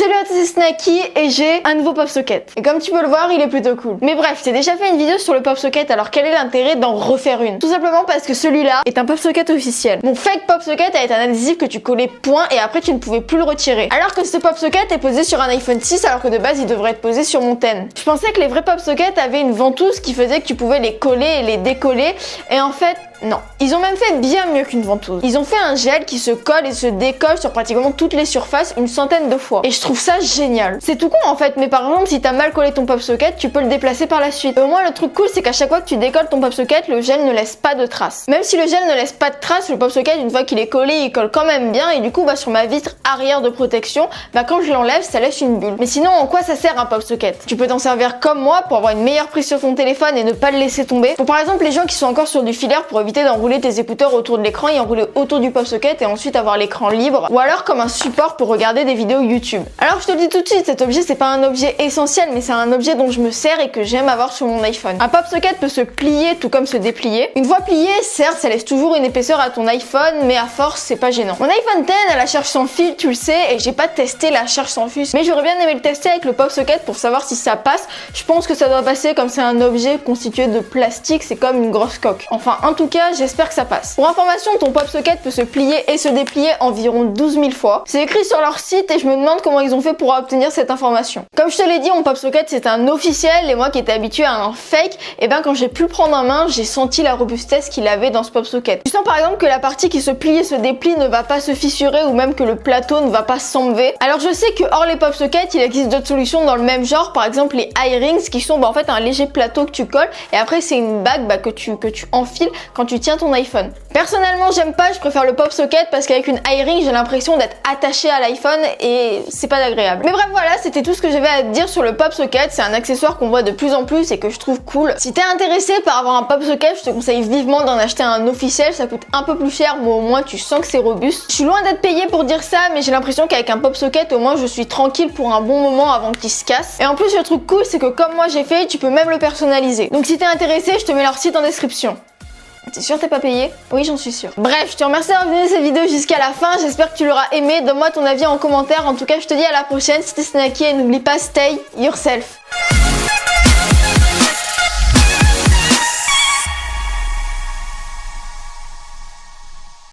Salut à tous, c'est Snacky et j'ai un nouveau pop socket. Et comme tu peux le voir, il est plutôt cool. Mais bref, je t'ai déjà fait une vidéo sur le pop socket, alors quel est l'intérêt d'en refaire une? Tout simplement parce que celui-là est un pop socket officiel. Mon fake pop socket est un adhésif que tu collais point et après tu ne pouvais plus le retirer. Alors que ce pop socket est posé sur un iPhone 6 alors que de base il devrait être posé sur mon X. Je pensais que les vrais pop sockets avaient une ventouse qui faisait que tu pouvais les coller et les décoller et en fait non. Ils ont même fait bien mieux qu'une ventouse. Ils ont fait un gel qui se colle et se décolle sur pratiquement toutes les surfaces une centaine de fois. Et je trouve ça génial. C'est tout con en fait, mais par exemple si t'as mal collé ton pop socket, tu peux le déplacer par la suite. Au moins le truc cool c'est qu'à chaque fois que tu décolles ton pop socket, le gel ne laisse pas de traces. Même si le gel ne laisse pas de traces, le pop socket une fois qu'il est collé, il colle quand même bien et du coup sur ma vitre arrière de protection, quand je l'enlève, ça laisse une bulle. Mais sinon en quoi ça sert un pop socket? Tu peux t'en servir comme moi pour avoir une meilleure prise sur ton téléphone et ne pas le laisser tomber. Pour par exemple les gens qui sont encore sur du filaire pour éviter d'enrouler tes écouteurs autour de l'écran et enrouler autour du pop socket et ensuite avoir l'écran libre, ou alors comme un support pour regarder des vidéos YouTube. Alors je te le dis tout de suite, cet objet c'est pas un objet essentiel mais c'est un objet dont je me sers et que j'aime avoir sur mon iPhone. Un pop socket peut se plier tout comme se déplier. Une fois plié, certes ça laisse toujours une épaisseur à ton iPhone mais à force c'est pas gênant. Mon iPhone X a la charge sans fil, tu le sais, et j'ai pas testé la charge sans fil, mais j'aurais bien aimé le tester avec le pop socket pour savoir si ça passe. Je pense que ça doit passer comme c'est un objet constitué de plastique, c'est comme une grosse coque. Enfin en tout cas j'espère que ça passe. Pour information, ton pop socket peut se plier et se déplier environ 12 000 fois. C'est écrit sur leur site et je me demande comment ils ont fait pour obtenir cette information. Comme je te l'ai dit, mon pop socket c'est un officiel et moi qui étais habituée à un fake, quand j'ai pu le prendre en main, j'ai senti la robustesse qu'il avait dans ce pop socket. Tu sens par exemple que la partie qui se plie et se déplie ne va pas se fissurer ou même que le plateau ne va pas s'enlever. Alors je sais que hors les pop sockets, il existe d'autres solutions dans le même genre, par exemple les i-rings qui sont en fait un léger plateau que tu colles et après c'est une bague que tu enfiles quand tu tiens ton iPhone. Personnellement j'aime pas, je préfère le pop socket parce qu'avec une i-ring j'ai l'impression d'être attachée à l'iPhone et c'est pas agréable. Mais bref voilà, c'était tout ce que j'avais à te dire sur le pop socket. C'est un accessoire qu'on voit de plus en plus et que je trouve cool. Si t'es intéressé par avoir un pop socket, je te conseille vivement d'en acheter un officiel. Ça coûte un peu plus cher mais au moins tu sens que c'est robuste. Je suis loin d'être payée pour dire ça mais j'ai l'impression qu'avec un pop socket au moins je suis tranquille pour un bon moment avant qu'il se casse. Et en plus le truc cool c'est que comme moi j'ai fait, tu peux même le personnaliser. Donc si t'es intéressé, je te mets leur site en description. T'es sûr t'es pas payé? Oui, j'en suis sûre. Bref, je te remercie d'avoir vu cette vidéo jusqu'à la fin. J'espère que tu l'auras aimé. Donne-moi ton avis en commentaire. En tout cas, je te dis à la prochaine. C'était Snacky et n'oublie pas, stay yourself.